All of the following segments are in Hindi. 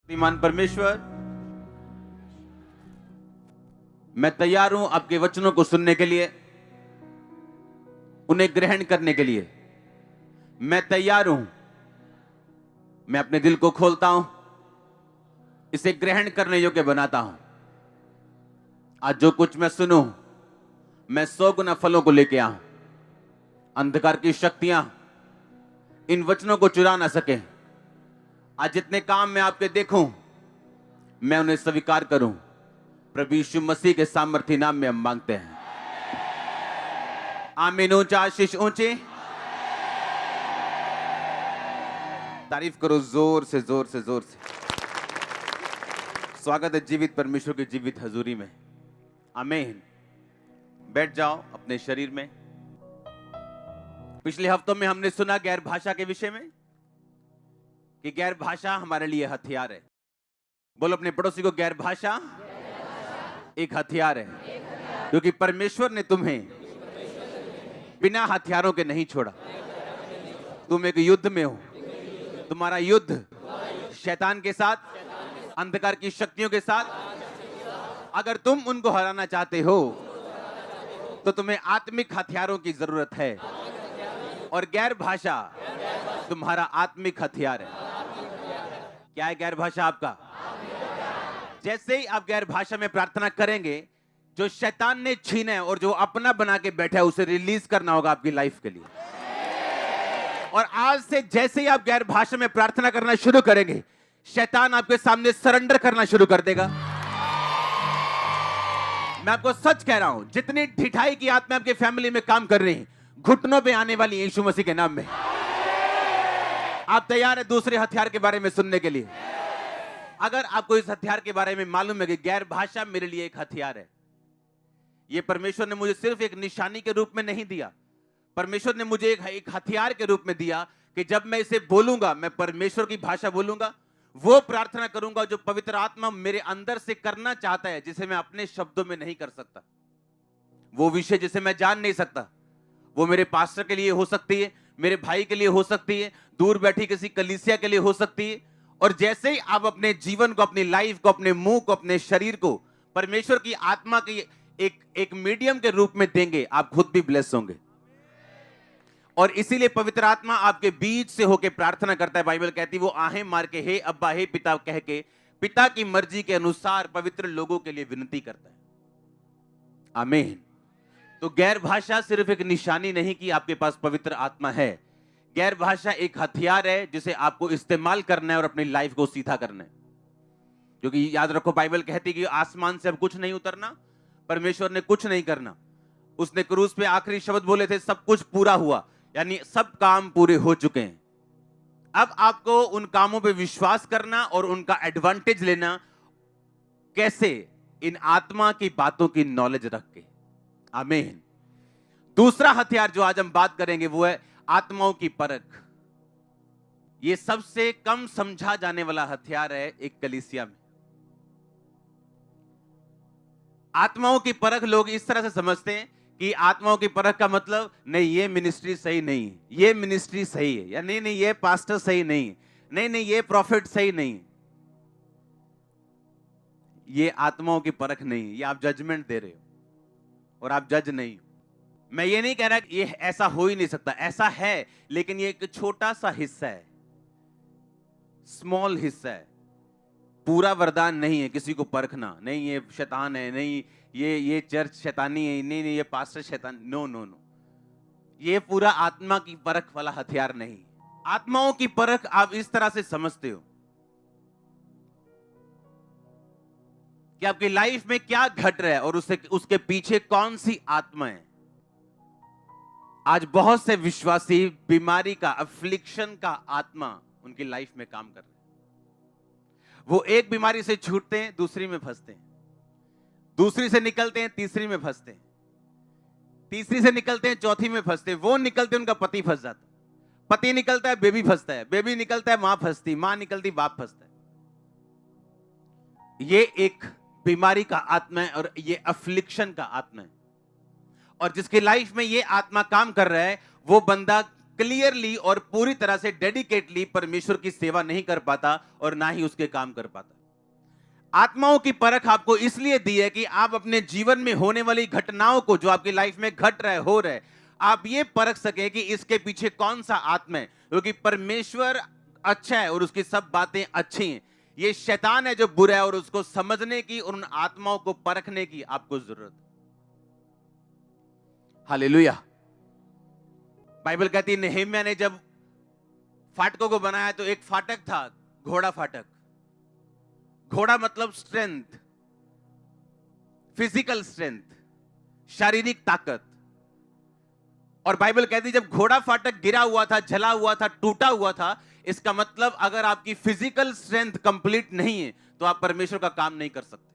श्रीमान परमेश्वर, मैं तैयार हूं आपके वचनों को सुनने के लिए, उन्हें ग्रहण करने के लिए। मैं तैयार हूं। मैं अपने दिल को खोलता हूं, इसे ग्रहण करने योग्य बनाता हूं। आज जो कुछ मैं सुनूं, मैं 100 गुना फलों को लेके आऊं। अंधकार की शक्तियां इन वचनों को चुरा ना सके। आज जितने काम मैं आपके देखूं, मैं उन्हें स्वीकार करूं। प्रभु यीशु मसीह के सामर्थ्य नाम में हम मांगते हैं, आमीन। ऊंचा आशीष ऊंचे तारीफ करो, जोर से जोर से जोर से। स्वागत है जीवित परमेश्वर की जीवित हजूरी में, आमीन। बैठ जाओ अपने शरीर में। पिछले हफ्तों में हमने सुना गैर भाषा के विषय में कि गैर भाषा हमारे लिए हथियार है। बोलो अपने पड़ोसी को, गैर भाषा एक हथियार है, क्योंकि परमेश्वर ने तुम्हें बिना हथियारों के नहीं छोड़ा। तुम एक युद्ध में हो। तुम्हारा युद्ध शैतान के साथ, अंधकार की शक्तियों के साथ। अगर तुम उनको हराना चाहते हो तो तुम्हें आत्मिक हथियारों की जरूरत है, और गैर भाषा तुम्हारा आत्मिक हथियार है। क्या है गैर भाषा आपका? जैसे ही आप गैर भाषा में प्रार्थना करेंगे, जो शैतान ने छीना है और जो अपना बना के बैठा है, उसे रिलीज करना होगा आपकी लाइफ के लिए। और आज से जैसे ही आप गैर भाषा में प्रार्थना करना शुरू करेंगे, शैतान आपके सामने सरेंडर करना शुरू कर देगा। मैं आपको सच कह रहा हूं, जितनी ढिठाई की आत्मा आपके फैमिली में काम कर रही है, घुटनों पे आने वाली यीशु मसीह के नाम में। आप तैयार है दूसरे हथियार के बारे में सुनने के लिए? अगर आपको इस हथियार के बारे में मालूम है कि गैर भाषा मेरे लिए एक हथियार है, यह परमेश्वर ने मुझे सिर्फ एक निशानी के रूप में नहीं दिया, परमेश्वर ने मुझे एक हथियार के रूप में दिया कि जब मैं इसे बोलूंगा, मैं परमेश्वर की भाषा बोलूंगा, वो प्रार्थना करूंगा जो पवित्र आत्मा मेरे अंदर से करना चाहता है, जिसे मैं अपने शब्दों में नहीं कर सकता। वो विषय जिसे मैं जान नहीं सकता, वो मेरे पास्टर के लिए हो सकती है, मेरे भाई के लिए हो सकती है, दूर बैठी किसी कलीसिया के लिए हो सकती है। और जैसे ही आप अपने जीवन को, अपनी लाइफ को, अपने मुंह को, अपने शरीर को परमेश्वर की आत्मा के एक मीडियम के रूप में देंगे, आप खुद भी ब्लेस होंगे। और इसीलिए पवित्र आत्मा आपके बीच से होकर प्रार्थना करता है। बाइबल कहती है वो आहें मार के हे अब्बा हे पिता कह के पिता की मर्जी के अनुसार पवित्र लोगों के लिए विनती करता है, आमीन। तो गैर भाषा सिर्फ एक निशानी नहीं कि आपके पास पवित्र आत्मा है। गैर भाषा एक हथियार है जिसे आपको इस्तेमाल करना है और अपनी लाइफ को सीधा करना है। क्योंकि याद रखो, बाइबल कहती है कि आसमान से अब कुछ नहीं उतरना, परमेश्वर ने कुछ नहीं करना। उसने क्रूस पे आखिरी शब्द बोले थे, सब कुछ पूरा हुआ, यानी सब काम पूरे हो चुके हैं। अब आपको उन कामों पे विश्वास करना और उनका एडवांटेज लेना। कैसे? इन आत्मा की बातों की नॉलेज रख के, आमीन। दूसरा हथियार जो आज हम बात करेंगे वो है आत्माओं की परख। यह सबसे कम समझा जाने वाला हथियार है एक कलीसिया में। आत्माओं की परख लोग इस तरह से समझते हैं कि आत्माओं की परख का मतलब, नहीं ये मिनिस्ट्री सही नहीं है, ये मिनिस्ट्री सही है, या नहीं नहीं ये पास्टर सही नहीं है, नहीं नहीं ये प्रॉफिट सही नहीं है। ये आत्माओं की परख नहीं, ये आप जजमेंट दे रहे हो और आप जज नहीं हो। मैं ये नहीं कह रहा कि ये ऐसा हो ही नहीं सकता, ऐसा है, लेकिन ये एक छोटा सा हिस्सा है, स्मॉल हिस्सा है। पूरा वरदान नहीं है किसी को परखना। नहीं ये शैतान है, नहीं ये चर्च शैतानी है, नहीं नहीं ये पास्टर शैतान, नो नो नो। ये पूरा आत्मा की परख वाला हथियार नहीं। आत्माओं की परख आप इस तरह से समझते हो कि आपकी लाइफ में क्या घट रहा है और उसके पीछे कौन सी आत्मा है। आज बहुत से विश्वासी बीमारी का, अफ्लिक्शन का आत्मा उनकी लाइफ में काम कर रहे हैं। वो एक बीमारी से छूटते हैं, दूसरी में फंसते हैं, दूसरी से निकलते हैं, तीसरी में फंसते हैं, तीसरी से निकलते हैं, चौथी में फंसते हैं। वो निकलते उनका पति फंस जाता, पति निकलता है, बेबी फंसता है, बेबी निकलता है, मां फंसती, मां निकलती, बाप फंसता है। ये एक बीमारी का आत्मा है और ये अफ्लिक्शन का आत्मा है। और जिसकी लाइफ में ये आत्मा काम कर रहा है, वो बंदा क्लियरली और पूरी तरह से डेडिकेटली परमेश्वर की सेवा नहीं कर पाता और ना ही उसके काम कर पाता। आत्माओं की परख आपको इसलिए दी है कि आप अपने जीवन में होने वाली घटनाओं को, जो आपकी लाइफ में घट रहा है, हो रहा है, आप ये परख सके कि इसके पीछे कौन सा आत्मा है। क्योंकि परमेश्वर अच्छा है और उसकी सब बातें अच्छी हैं। ये शैतान है जो बुरा है और उसको समझने की और उन आत्माओं को परखने की आपको जरूरत है। हालेलुया। बाइबल कहती है नेहेमिया ने जब फाटकों को बनाया तो एक फाटक था, घोड़ा फाटक। घोड़ा मतलब स्ट्रेंथ, फिजिकल स्ट्रेंथ, शारीरिक ताकत। और बाइबल कहती है जब घोड़ा फाटक गिरा हुआ था, जला हुआ था, टूटा हुआ था, इसका मतलब अगर आपकी फिजिकल स्ट्रेंथ कंप्लीट नहीं है तो आप परमेश्वर का काम नहीं कर सकते।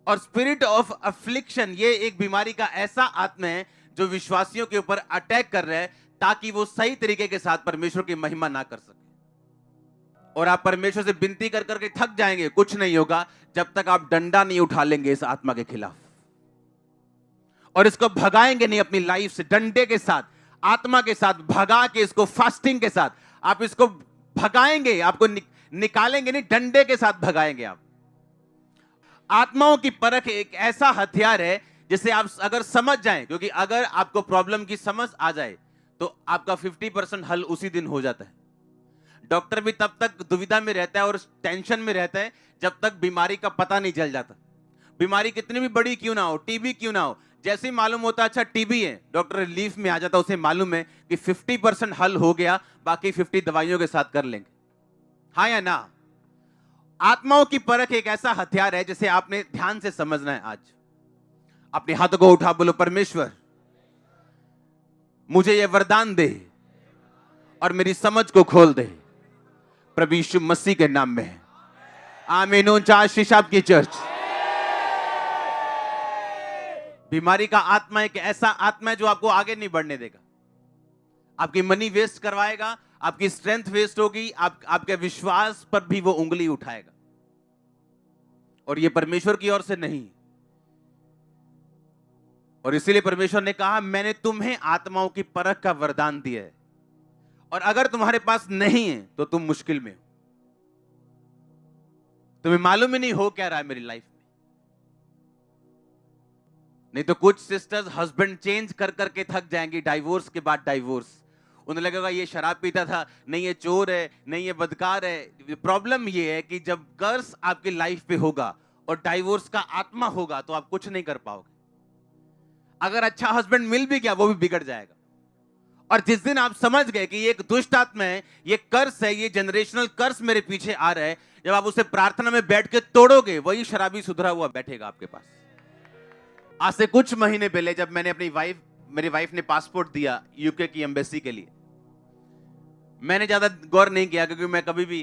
और स्पिरिट ऑफ अफ्लिक्शन, ये एक बीमारी का ऐसा आत्मा है जो विश्वासियों के ऊपर अटैक कर रहा है ताकि वो सही तरीके के साथ परमेश्वर की महिमा ना कर सके। और आप परमेश्वर से विनती कर करके थक जाएंगे, कुछ नहीं होगा जब तक आप डंडा नहीं उठा लेंगे इस आत्मा के खिलाफ और इसको भगाएंगे नहीं अपनी लाइफ से। डंडे के साथ, आत्मा के साथ भगा के, इसको फास्टिंग के साथ आप इसको भगाएंगे। आपको निकालेंगे नहीं, डंडे के साथ भगाएंगे आप। आत्माओं की परख एक ऐसा हथियार है जिसे आप अगर समझ जाएं, क्योंकि अगर आपको प्रॉब्लम की समझ आ जाए तो आपका 50% हल उसी दिन हो जाता है। डॉक्टर भी तब तक दुविधा में रहता है और टेंशन में रहता है जब तक बीमारी का पता नहीं चल जाता। बीमारी कितनी भी बड़ी क्यों ना हो, टीबी क्यों ना हो, जैसे ही मालूम होता अच्छा टीबी है, डॉक्टर रिलीफ में आ जाता, उसे मालूम है कि 50% हल हो गया, बाकी 50 दवाइयों के साथ कर लेंगे। हाँ या ना? आत्माओं की परख एक ऐसा हथियार है जिसे आपने ध्यान से समझना है। आज अपने हाथों को उठा, बोलो परमेश्वर मुझे यह वरदान दे और मेरी समझ को खोल दे, प्रभु यीशु मसीह के नाम में। आमीन। ऊंचा आशीष आपकी चर्च। बीमारी का आत्मा एक ऐसा आत्मा है जो आपको आगे नहीं बढ़ने देगा, आपकी मनी वेस्ट करवाएगा, आपकी स्ट्रेंथ वेस्ट होगी, आपके विश्वास पर भी वो उंगली उठाएगा। और ये परमेश्वर की ओर से नहीं। और इसीलिए परमेश्वर ने कहा मैंने तुम्हें आत्माओं की परख का वरदान दिया है, और अगर तुम्हारे पास नहीं है तो तुम मुश्किल में हो। तुम्हें मालूम ही नहीं हो क्या रहा है मेरी लाइफ में। नहीं तो कुछ सिस्टर्स हस्बैंड चेंज कर करके थक जाएंगी, डाइवोर्स के बाद डाइवोर्स। उन्हें लगेगा ये शराब पीता था, नहीं ये चोर है, नहीं ये बदकार है। प्रॉब्लम ये है कि जब कर्ज आपकी लाइफ पे होगा और डाइवोर्स का आत्मा होगा तो आप कुछ नहीं कर पाओगे। अगर अच्छा हस्बैंड मिल भी गया वो भी बिगड़ जाएगा। और जिस दिन आप समझ गए कि ये एक दुष्ट आत्मा है, ये कर्ज है, ये जनरेशनल कर्ज मेरे पीछे आ रहा है, जब आप उसे प्रार्थना में बैठ के तोड़ोगे, वही शराबी सुधरा हुआ बैठेगा आपके पास। आज से कुछ महीने पहले जब मैंने मेरी वाइफ ने पासपोर्ट दिया यूके की एम्बेसी के लिए, मैंने ज्यादा गौर नहीं किया क्योंकि मैं कभी भी,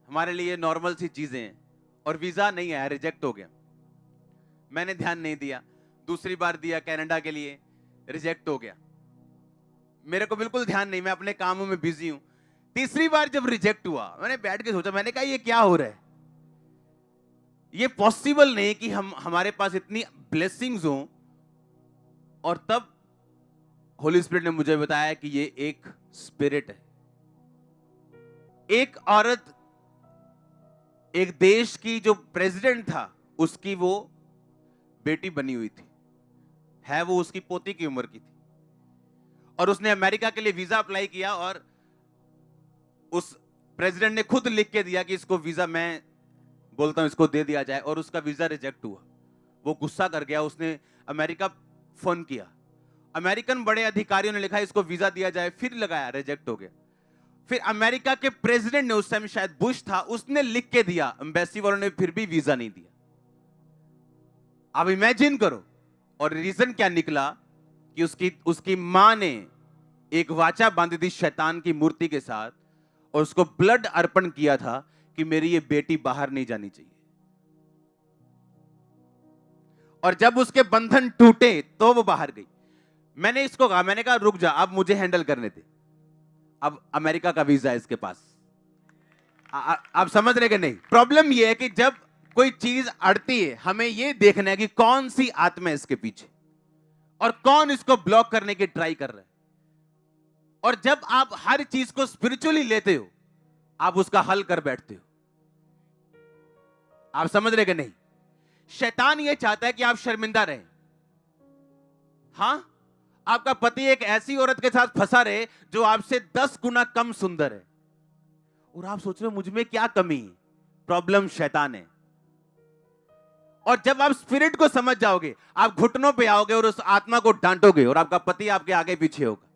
हमारे लिए नॉर्मल सी चीजें हैं। और वीजा नहीं आया, रिजेक्ट हो गया। मैंने ध्यान नहीं दिया। दूसरी बार दिया कनाडा के लिए, रिजेक्ट हो गया। मेरे को बिल्कुल ध्यान नहीं, मैं अपने कामों में बिजी हूं। तीसरी बार जब रिजेक्ट हुआ, मैंने बैठ के सोचा, मैंने कहा ये क्या हो रहा है। ये पॉसिबल नहीं कि हमारे पास इतनी ब्लेसिंग्स हो। और तब होली स्पिरिट ने मुझे बताया कि ये एक स्पिरिट है। एक औरत, एक देश की जो प्रेसिडेंट था, उसकी वो बेटी बनी हुई थी, है वो उसकी पोती की उम्र की थी। और उसने अमेरिका के लिए वीजा अप्लाई किया और उस प्रेसिडेंट ने खुद लिख के दिया कि इसको वीजा, मैं बोलता हूं इसको दे दिया जाए। और उसका वीजा रिजेक्ट हुआ। वो गुस्सा कर गया, उसने अमेरिका फोन किया। अमेरिकन बड़े अधिकारियों ने लिखा इसको वीजा दिया जाए, फिर लगाया, रिजेक्ट हो गया। फिर अमेरिका के प्रेसिडेंट ने, उस टाइम शायद बुश था, उसने लिख के दिया, एम्बेसी वालों ने फिर भी वीजा नहीं दिया। अब इमेजिन करो। और रीजन क्या निकला कि उसकी मां ने एक वाचा बांधी थी शैतान की मूर्ति के साथ और उसको ब्लड अर्पण किया था कि मेरी ये बेटी बाहर नहीं जानी चाहिए। और जब उसके बंधन टूटे तो वो बाहर गई। मैंने इसको कहा, मैंने कहा रुक जा, अब मुझे हैंडल करने दे। अब अमेरिका का वीजा है इसके पास। आप समझ रहे कि नहीं? प्रॉब्लम यह है कि जब कोई चीज अड़ती है, हमें यह देखना है कि कौन सी आत्मा है इसके पीछे और कौन इसको ब्लॉक करने की ट्राई कर रहा है। और जब आप हर चीज को स्पिरिचुअली लेते हो, आप उसका हल कर बैठते हो। आप समझ रहे कि नहीं? शैतान यह चाहता है कि आप शर्मिंदा रहें। हां, आपका पति एक ऐसी औरत के साथ फंसा रहे जो आपसे 10 गुना कम सुंदर है, और आप सोच रहे हो मुझ में क्या कमी है। प्रॉब्लम शैतान है। और जब आप स्पिरिट को समझ जाओगे, आप घुटनों पे आओगे और उस आत्मा को डांटोगे, और आपका पति आपके आगे पीछे होगा।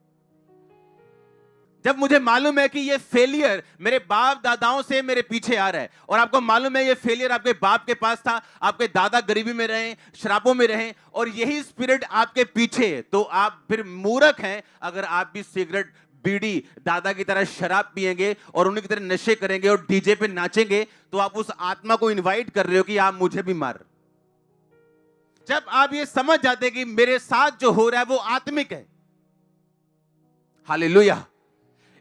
जब मुझे मालूम है कि ये फेलियर मेरे बाप दादाओं से मेरे पीछे आ रहा है, और आपको मालूम है ये फेलियर आपके बाप के पास था, आपके दादा गरीबी में रहे, शराबों में रहे, और यही स्पिरिट आपके पीछे है, तो आप फिर मूर्ख हैं अगर आप भी सिगरेट बीड़ी दादा की तरह शराब पिएंगे और उन्हीं की तरह नशे करेंगे और डीजे पे नाचेंगे, तो आप उस आत्मा को इनवाइट कर रहे हो कि आप मुझे भी मार। जब आप ये समझ जाते कि मेरे साथ जो हो रहा है वो आत्मिक है, हालेलुया।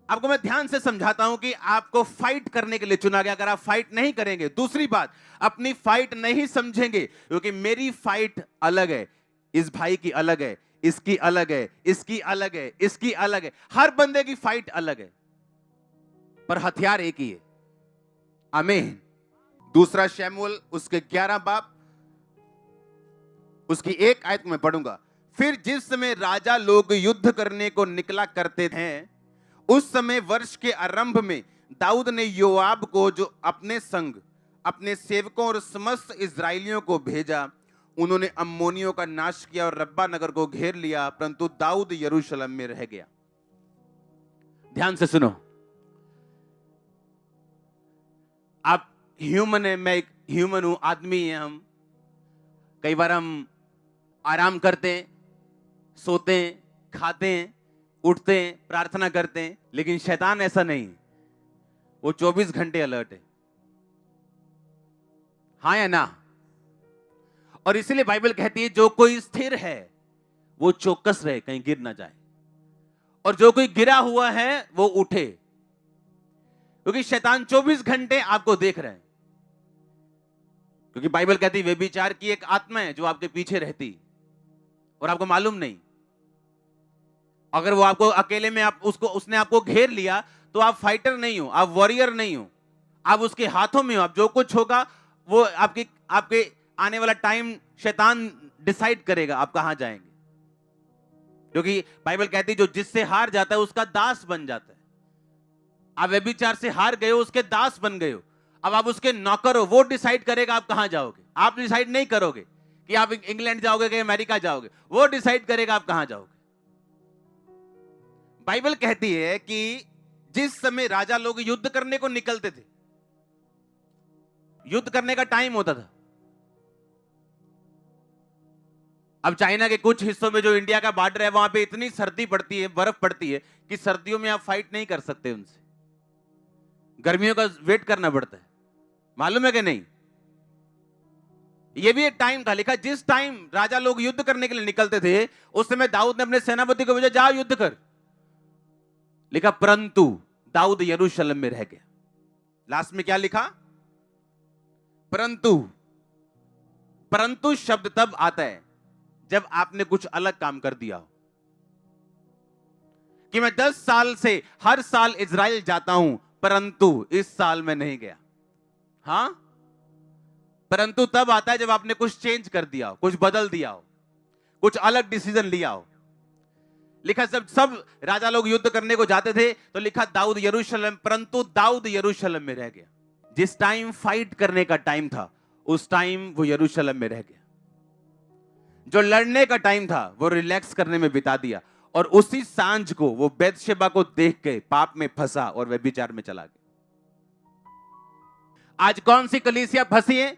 आपको मैं ध्यान से समझाता हूं कि आपको फाइट करने के लिए चुना गया। अगर आप फाइट नहीं करेंगे, दूसरी बात, अपनी फाइट नहीं समझेंगे, क्योंकि मेरी फाइट अलग है, इस भाई की अलग है, इसकी अलग है, इसकी अलग है, इसकी अलग है, हर बंदे की फाइट अलग है, पर हथियार एक ही है। आमीन। दूसरा शमूएल उसके 11 बाब उसकी 1 आयत में पढ़ूंगा। फिर जिस समय राजा लोग युद्ध करने को निकला करते थे, उस समय वर्ष के आरंभ में दाऊद ने योआब को, जो अपने संग अपने सेवकों और समस्त इजराइलियों को भेजा, उन्होंने अम्मोनियों का नाश किया और रब्बा नगर को घेर लिया, परंतु दाऊद यरूशलेम में रह गया। ध्यान से सुनो। आप ह्यूमन है, मैं एक ह्यूमन हूं, आदमी है हम। कई बार हम आराम करते हैं, सोते हैं, खाते हैं, उठते हैं, प्रार्थना करते हैं, लेकिन शैतान ऐसा नहीं। वो 24 घंटे अलर्ट है। हाँ या ना? और इसलिए बाइबल कहती है जो कोई स्थिर है वो चौकस रहे, कहीं गिर ना जाए, और जो कोई गिरा हुआ है वो उठे, क्योंकि शैतान 24 घंटे आपको देख रहे हैं। क्योंकि बाइबल कहती है व्यभिचार की एक आत्मा है जो आपके पीछे रहती और आपको मालूम नहीं। अगर वो आपको अकेले में उसने आपको घेर लिया, तो आप फाइटर नहीं हो, आप वॉरियर नहीं हो, आप उसके हाथों में हो। आप जो कुछ होगा वो आपके आने वाला टाइम शैतान डिसाइड करेगा आप कहां जाएंगे। क्योंकि बाइबल कहती है जो जिससे हार जाता है उसका दास बन जाता है। आप व्यभिचार से हार गए हो, उसके दास बन गए हो, अब आप उसके नौकर हो। वो डिसाइड करेगा आप कहां जाओगे। आप डिसाइड नहीं करोगे कि आप इंग्लैंड जाओगे कि अमेरिका जाओगे, वो डिसाइड करेगा आप कहां जाओगे। बाइबल कहती है कि जिस समय राजा लोग युद्ध करने को निकलते थे, युद्ध करने का टाइम होता था। अब चाइना के कुछ हिस्सों में जो इंडिया का बॉर्डर है, वहां पे इतनी सर्दी पड़ती है, बर्फ पड़ती है कि सर्दियों में आप फाइट नहीं कर सकते उनसे। गर्मियों का वेट करना पड़ता है। मालूम है कि नहीं? यह भी एक टाइम था। लिखा जिस टाइम राजा लोग युद्ध करने के लिए निकलते थे, उस समय दाऊद ने अपने सेनापति को भेजा, जा युद्ध कर। लिखा परंतु दाऊद यरूशलेम में रह गया। लास्ट में क्या लिखा? परंतु। परंतु शब्द तब आता है जब आपने कुछ अलग काम कर दिया हो। कि मैं 10 साल से हर साल इजराइल जाता हूं, परंतु इस साल में नहीं गया। हां, परंतु तब आता है जब आपने कुछ चेंज कर दिया हो, कुछ बदल दिया हो, कुछ अलग डिसीजन लिया हो। लिखा सब राजा लोग युद्ध करने को जाते थे, तो लिखा दाऊद यरूशलेम, परंतु दाऊद यरूशलेम में रह गया। जिस टाइम फाइट करने का टाइम था, उस टाइम वो यरूशलेम में रह गया। जो लड़ने का टाइम था वो रिलैक्स करने में बिता दिया, और उसी सांझ को वो बैतशेबा को देख के पाप में फंसा और व्यभिचार में चला गया। आज कौन सी कलीसिया फंसी है?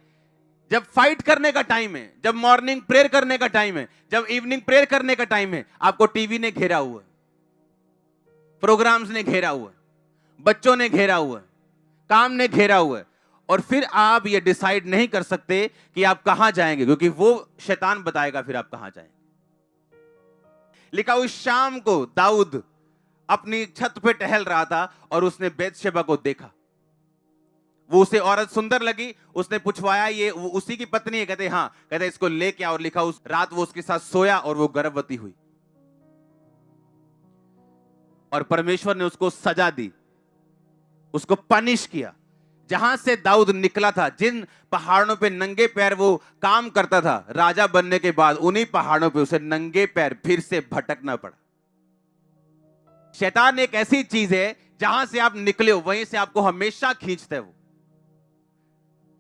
जब फाइट करने का टाइम है, जब मॉर्निंग प्रेयर करने का टाइम है, जब इवनिंग प्रेयर करने का टाइम है, आपको टीवी ने घेरा हुआ है, प्रोग्राम्स ने घेरा हुआ है, बच्चों ने घेरा हुआ है, काम ने घेरा हुआ है, और फिर आप ये डिसाइड नहीं कर सकते कि आप कहां जाएंगे, क्योंकि वो शैतान बताएगा फिर आप कहां जाएंगे। लिखा उस शाम को दाऊद अपनी छत पे टहल रहा था और उसने बैतशेबा को देखा। वो उसे औरत सुंदर लगी, उसने पूछवाया ये वो उसी की पत्नी है? कहते हाँ। कहते इसको लेके आओ। और लिखा उस रात वो उसके साथ सोया और वो गर्भवती हुई। और परमेश्वर ने उसको सजा दी, उसको पनिश किया। जहां से दाऊद निकला था, जिन पहाड़ों पे नंगे पैर वो काम करता था राजा बनने के बाद, उन्हीं पहाड़ों पे उसे नंगे पैर फिर से भटकना पड़ा। शैतान एक ऐसी चीज है, जहां से आप निकले हो वहीं से आपको हमेशा खींचता है। वो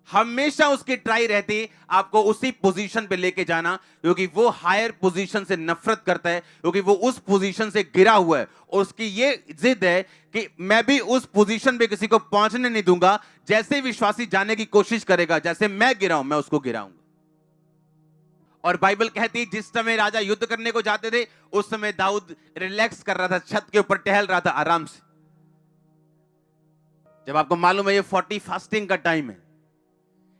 हमेशा उसकी ट्राई रहती आपको उसी पोजीशन पे लेके जाना, क्योंकि वो हायर पोजीशन से नफरत करता है, क्योंकि वो उस पोजीशन से गिरा हुआ है। और उसकी ये जिद है कि मैं भी उस पोजीशन पे किसी को पहुंचने नहीं दूंगा। जैसे विश्वासी जाने की कोशिश करेगा, जैसे मैं गिरा हूं, मैं उसको गिराऊंगा। और बाइबल कहती है जिस समय राजा युद्ध करने को जाते थे, उस समय दाऊद रिलैक्स कर रहा था, छत के ऊपर टहल रहा था आराम से। जब आपको मालूम है ये 40 फास्टिंग का टाइम है,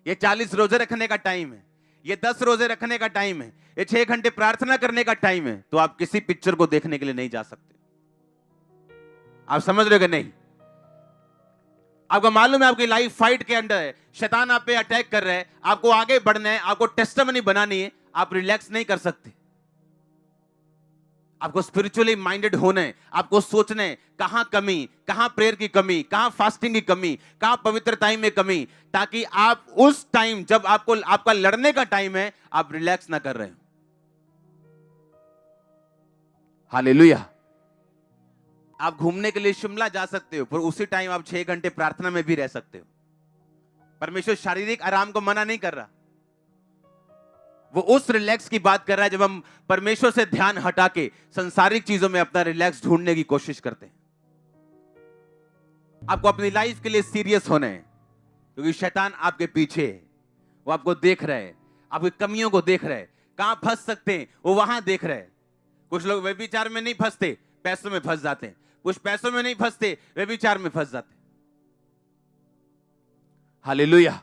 ये 40 रोजे रखने का टाइम है, ये 10 रोजे रखने का टाइम है, ये 6 घंटे प्रार्थना करने का टाइम है, तो आप किसी पिक्चर को देखने के लिए नहीं जा सकते। आप समझ रहे हो कि नहीं? आपको मालूम है आपकी लाइफ फाइट के अंडर है, शैतान आप पे अटैक कर रहा है, आपको आगे बढ़ना है, आपको टेस्टिमनी बनानी है, आप रिलैक्स नहीं कर सकते। आपको स्पिरिचुअली माइंडेड होना है, आपको सोचना है कहां कमी, कहां प्रेयर की कमी, कहां फास्टिंग की कमी, कहां पवित्र टाइम में कमी, ताकि आप उस टाइम जब आपको आपका लड़ने का टाइम है, आप रिलैक्स ना कर रहे हो। हालेलुया। आप घूमने के लिए शिमला जा सकते हो, पर उसी टाइम आप 6 घंटे प्रार्थना में भी रह सकते हो। परमेश्वर शारीरिक आराम को मना नहीं कर रहा, वो उस रिलैक्स की बात कर रहा है जब हम परमेश्वर से ध्यान हटा के संसारिक चीजों में अपना रिलैक्स ढूंढने की कोशिश करते हैं। आपको अपनी लाइफ के लिए सीरियस होना है, क्योंकि शैतान आपके पीछे है, वो आपको देख रहा है, आपकी कमियों को देख रहा है, कहां फंस सकते हैं वो वहां देख रहा है। कुछ लोग व्यभिचार में नहीं फंसते, पैसों में फंस जाते हैं। कुछ पैसों में नहीं फंसते, व्यभिचार में फंस जाते हैं। हालेलुया।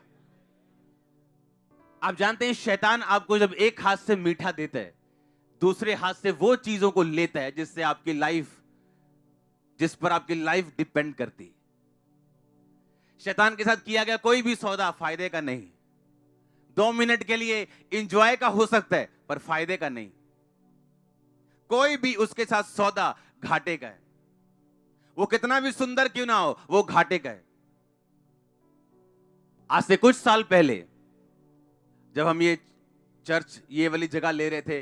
आप जानते हैं शैतान आपको जब एक हाथ से मीठा देता है, दूसरे हाथ से वो चीजों को लेता है जिससे आपकी लाइफ, जिस पर आपकी लाइफ डिपेंड करती है। शैतान के साथ किया गया कोई भी सौदा फायदे का नहीं। 2 मिनट के लिए इंजॉय का हो सकता है, पर फायदे का नहीं। कोई भी उसके साथ सौदा घाटे का है। वो कितना भी सुंदर क्यों ना हो, वो घाटे का है। आज से कुछ साल पहले जब हम ये चर्च, ये वाली जगह ले रहे थे,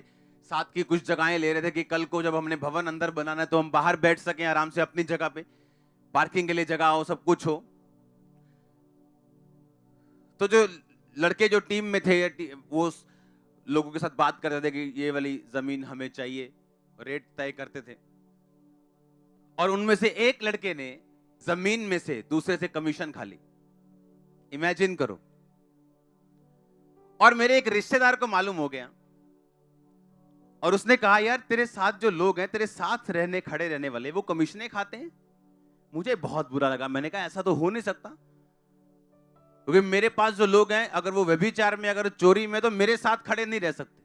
साथ की कुछ जगहें ले रहे थे कि कल को जब हमने भवन अंदर बनाना है तो हम बाहर बैठ सकें आराम से अपनी जगह पे, पार्किंग के लिए जगह हो, सब कुछ हो। तो जो लड़के जो टीम में थे, वो लोगों के साथ बात करते थे कि ये वाली जमीन हमें चाहिए, रेट तय करते थे। और उनमें से एक लड़के ने जमीन में से दूसरे से कमीशन खा ली। इमेजिन करो। और मेरे एक रिश्तेदार को मालूम हो गया, और उसने कहा यार तेरे साथ जो लोग हैं, तेरे साथ रहने खड़े रहने वाले, वो कमीशनें खाते हैं। मुझे बहुत बुरा लगा। मैंने कहा ऐसा तो हो नहीं सकता, क्योंकि मेरे पास जो लोग हैं, अगर वो व्यभिचार में, अगर चोरी में, तो मेरे साथ खड़े नहीं रह सकते।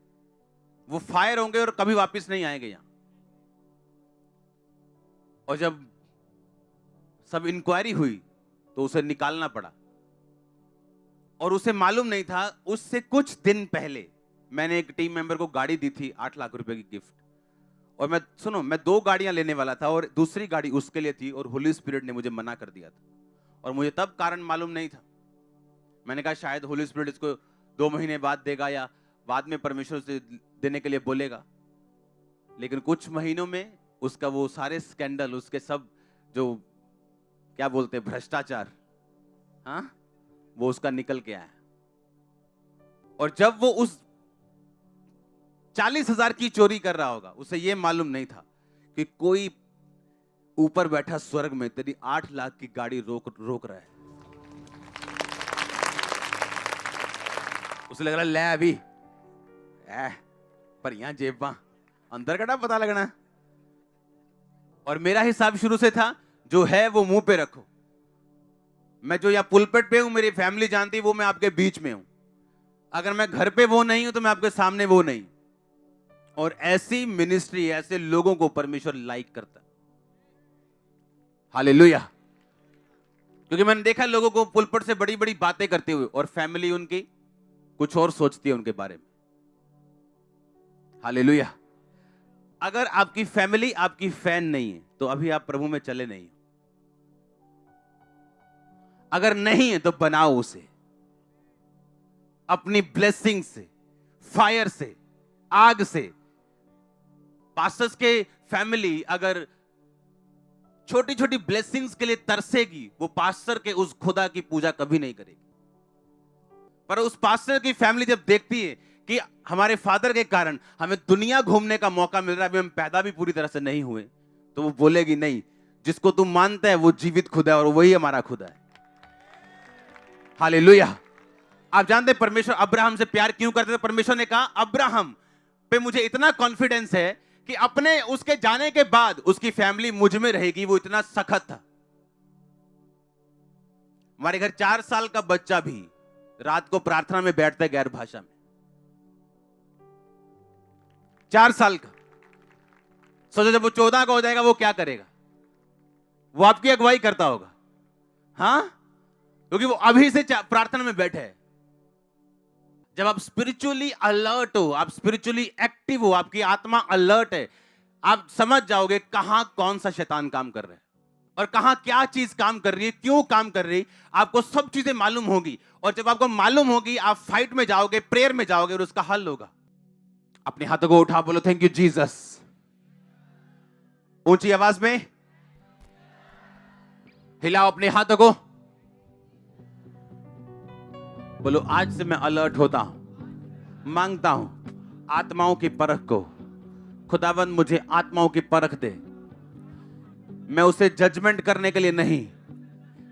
वो फायर होंगे और कभी वापस नहीं आएंगे यहां। और जब सब इंक्वायरी हुई तो उसे निकालना पड़ा। और उसे मालूम नहीं था, उससे कुछ दिन पहले मैंने एक टीम मेंबर को गाड़ी दी थी, 8 लाख रुपए की गिफ्ट। और मैं 2 गाड़ियां लेने वाला था, और दूसरी गाड़ी उसके लिए थी, और होली स्पिरिट ने मुझे मना कर दिया था। और मुझे तब कारण मालूम नहीं था। मैंने कहा शायद होली स्पिरिट इसको 2 महीने बाद देगा, या बाद में परमेश्वर से देने के लिए बोलेगा। लेकिन कुछ महीनों में उसका वो सारे स्कैंडल, उसके सब जो क्या बोलते हैं भ्रष्टाचार, हाँ, वो उसका निकल के आया। और जब वो उस 40,000 की चोरी कर रहा होगा, उसे ये मालूम नहीं था कि कोई ऊपर बैठा स्वर्ग में तेरी 8 लाख की गाड़ी रोक रहा है। उसे लग रहा ले अभी पर यहां जेबा अंदर का पता लगना। और मेरा हिसाब शुरू से था, जो है वो मुंह पे रखो। मैं जो यहाँ पुलपेट पे हूं, मेरी फैमिली जानती, वो मैं आपके बीच में हूं। अगर मैं घर पे वो नहीं हूं तो मैं आपके सामने वो नहीं। और ऐसी मिनिस्ट्री, ऐसे लोगों को परमेश्वर लाइक करता है। हालेलुया। क्योंकि मैंने देखा लोगों को पुलपेट से बड़ी बड़ी बातें करते हुए, और फैमिली उनकी कुछ और सोचती है उनके बारे में। हालेलुया। अगर आपकी फैमिली आपकी फैन नहीं है तो अभी आप प्रभु में चले नहीं हो। अगर नहीं है तो बनाओ उसे अपनी ब्लेसिंग से, फायर से, आग से। पास्टर्स के फैमिली अगर छोटी छोटी ब्लेसिंग्स के लिए तरसेगी, वो पास्टर के उस खुदा की पूजा कभी नहीं करेगी। पर उस पास्टर की फैमिली जब देखती है कि हमारे फादर के कारण हमें दुनिया घूमने का मौका मिल रहा है, अभी हम पैदा भी पूरी तरह से नहीं हुए, तो वो बोलेगी नहीं, जिसको तुम मानते हैं वो जीवित खुदा है और वही हमारा खुदा है। हालेलुया। आप जानते हैं परमेश्वर अब्राहम से प्यार क्यों करते थे? परमेश्वर ने कहा अब्राहम पे मुझे इतना कॉन्फिडेंस है कि अपने उसके जाने के बाद उसकी फैमिली मुझ में रहेगी। वो इतना सखत था। हमारे घर 4 साल का बच्चा भी रात को प्रार्थना में बैठता है गैर भाषा में। 4 साल का। सोचो जब वो 14 का हो जाएगा वो क्या करेगा? वो आपकी अगुवाई करता होगा, हाँ, क्योंकि वो अभी से प्रार्थना में बैठे है। जब आप स्पिरिचुअली अलर्ट हो, आप स्पिरिचुअली एक्टिव हो, आपकी आत्मा अलर्ट है, आप समझ जाओगे कहां कौन सा शैतान काम कर रहा है और कहां क्या चीज काम कर रही है, क्यों काम कर रही है। आपको सब चीजें मालूम होगी और जब आपको मालूम होगी आप फाइट में जाओगे, प्रेयर में जाओगे और उसका हल होगा। अपने हाथों को उठा बोलो थैंक यू जीसस। ऊंची आवाज में हिलाओ अपने हाथों को, बोलो आज से मैं अलर्ट होता हूं, मांगता हूं आत्माओं की परख को। खुदावंद मुझे आत्माओं की परख दे। मैं उसे जजमेंट करने के लिए नहीं,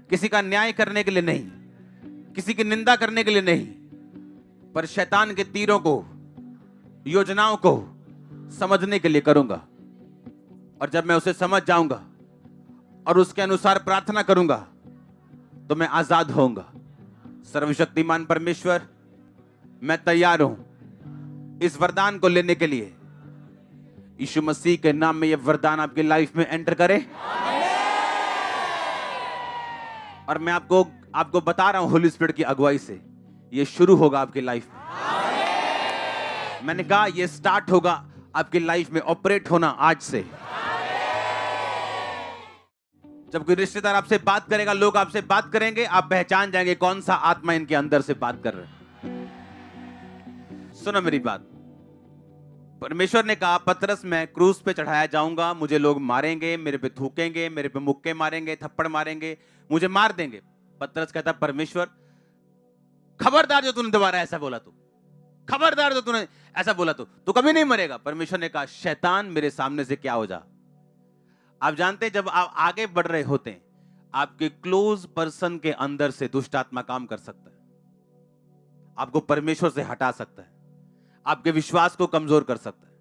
किसी का न्याय करने के लिए नहीं, किसी की निंदा करने के लिए नहीं, पर शैतान के तीरों को, योजनाओं को समझने के लिए करूंगा। और जब मैं उसे समझ जाऊंगा और उसके अनुसार प्रार्थना करूंगा तो मैं आजाद होऊंगा। सर्वशक्तिमान परमेश्वर, मैं तैयार हूं इस वरदान को लेने के लिए। यीशु मसीह के नाम में यह वरदान आपकी लाइफ में एंटर करे। और मैं आपको बता रहा हूं होली स्पिरिट की अगुवाई से यह शुरू होगा आपकी लाइफ में। मैंने कहा यह स्टार्ट होगा आपकी लाइफ में ऑपरेट होना आज से। जब कोई रिश्तेदार आपसे बात करेगा, लोग आपसे बात करेंगे, आप पहचान जाएंगे कौन सा आत्मा इनके अंदर से बात कर रहा है। सुनो मेरी बात। परमेश्वर ने कहा पतरस मैं क्रूस पे चढ़ाया जाऊंगा, मुझे लोग मारेंगे, मेरे पे थूकेंगे, मेरे पे मुक्के मारेंगे, थप्पड़ मारेंगे, मुझे मार देंगे। पतरस कहता परमेश्वर खबरदार जो तूने दोबारा ऐसा बोला, तो खबरदार जो तूने ऐसा बोला तो कभी नहीं मरेगा। परमेश्वर ने कहा शैतान मेरे सामने से क्या हो जा। आप जानते हैं जब आप आगे बढ़ रहे होते हैं, आपके क्लोज पर्सन के अंदर से दुष्ट आत्मा काम कर सकता है, आपको परमेश्वर से हटा सकता है, आपके विश्वास को कमजोर कर सकता है।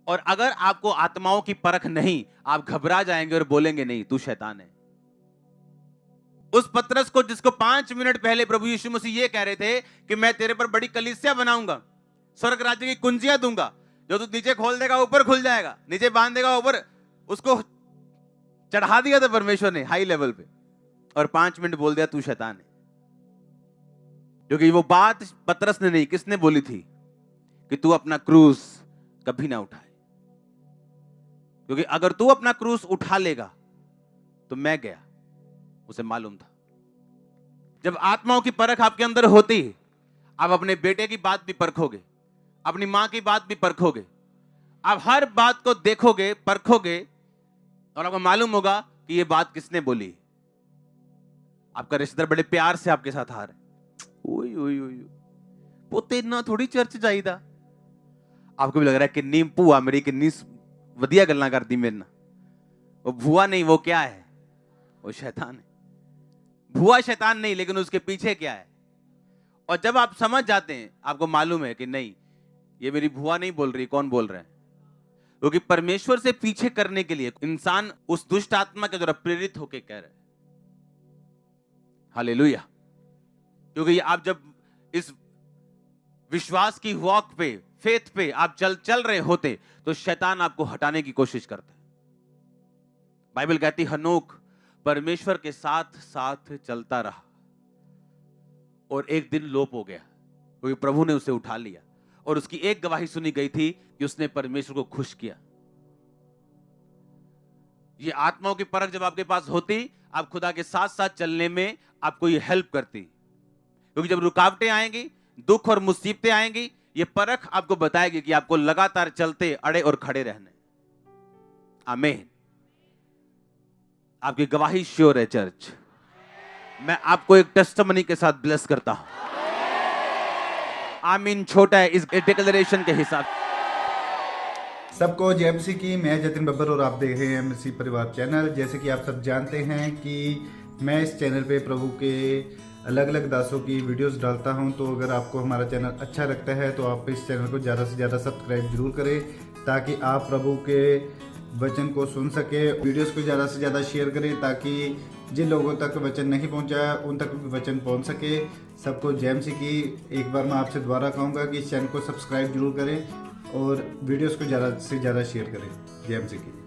और अगर आपको आत्माओं की परख नहीं, आप घबरा जाएंगे और बोलेंगे नहीं तू शैतान है। उस पतरस को जिसको 5 मिनट पहले प्रभु यीशु मसीह ये कह रहे थे कि मैं तेरे पर बड़ी कलीसिया बनाऊंगा, स्वर्ग राज्य की कुंजियां दूंगा, जो तू नीचे खोल देगा ऊपर खुल जाएगा, नीचे बांध देगा ऊपर, उसको चढ़ा दिया था परमेश्वर ने हाई लेवल पे, और 5 मिनट बोल दिया तू शैतान है। क्योंकि वो बात पतरस ने नहीं, किसने बोली थी कि तू अपना क्रूस कभी ना उठाए। क्योंकि अगर तू अपना क्रूस उठा लेगा तो मैं गया, उसे मालूम था। जब आत्माओं की परख आपके अंदर होती है, आप अपने बेटे की बात भी परखोगे, अपनी मां की बात भी परखोगे, आप हर बात को देखोगे, परखोगे, और आपको मालूम होगा कि ये बात किसने बोली। आपका रिश्तेदार बड़े प्यार से आपके साथ आ रहा है, ओए ओए ओए पोते ना थोड़ी चर्च जाइदा, आपको भी लग रहा है कि नी भूआ मेरी किन्नी वधिया गल्लां करदी मेरे नाल। वो भूआ नहीं, वो क्या है? वो शैतान है। भूआ शैतान नहीं, लेकिन उसके पीछे क्या है। और जब आप समझ जाते हैं, आपको मालूम है कि नहीं ये मेरी भूआ नहीं बोल रही, कौन बोल रहा है? क्योंकि परमेश्वर से पीछे करने के लिए इंसान उस दुष्ट आत्मा के द्वारा प्रेरित होकर कह रहे हैं। हालेलुया। क्योंकि आप जब इस विश्वास की वॉक पे, फेथ पे आप चल रहे होते, तो शैतान आपको हटाने की कोशिश करता है। बाइबल कहती हनोक परमेश्वर के साथ साथ चलता रहा और एक दिन लोप हो गया, क्योंकि प्रभु ने उसे उठा लिया। और उसकी एक गवाही सुनी गई थी कि उसने परमेश्वर को खुश किया। ये आत्माओं की परख जब आपके पास होती, आप खुदा के साथ साथ चलने में आपको ये हेल्प करती, क्योंकि जब रुकावटें आएंगी, दुख और मुसीबतें आएंगी, ये परख आपको बताएगी कि आपको लगातार चलते, अड़े और खड़े रहने। आमीन। आपकी गवाही श्योर है चर्च। मैं आपको एक टेस्टिमनी के साथ ब्लेस करता हूं। आमीन छोटा है इस डिक्लेरेशन के हिसाब। सबको जेएमसी की, मैं जतिन बब्बर और आप देख रहे हैं एमसी परिवार चैनल। जैसे कि आप सब जानते हैं कि मैं इस चैनल पे प्रभु के अलग अलग दासों की वीडियोस डालता हूं, तो अगर आपको हमारा चैनल अच्छा लगता है तो आप इस चैनल को ज़्यादा से ज़्यादा सब्सक्राइब जरूर करें, ताकि आप प्रभु के वचन को सुन सके। वीडियोस को ज़्यादा से ज़्यादा शेयर करें, ताकि जिन लोगों तक वचन नहीं पहुंचा उन तक भी वचन पहुंच सके। सबको जेएमसी की एक बार मैं आपसे दोबारा कहूँगा कि इस चैनल को सब्सक्राइब जरूर करें और वीडियोस को ज़्यादा से ज़्यादा शेयर करें। जेएमसी की।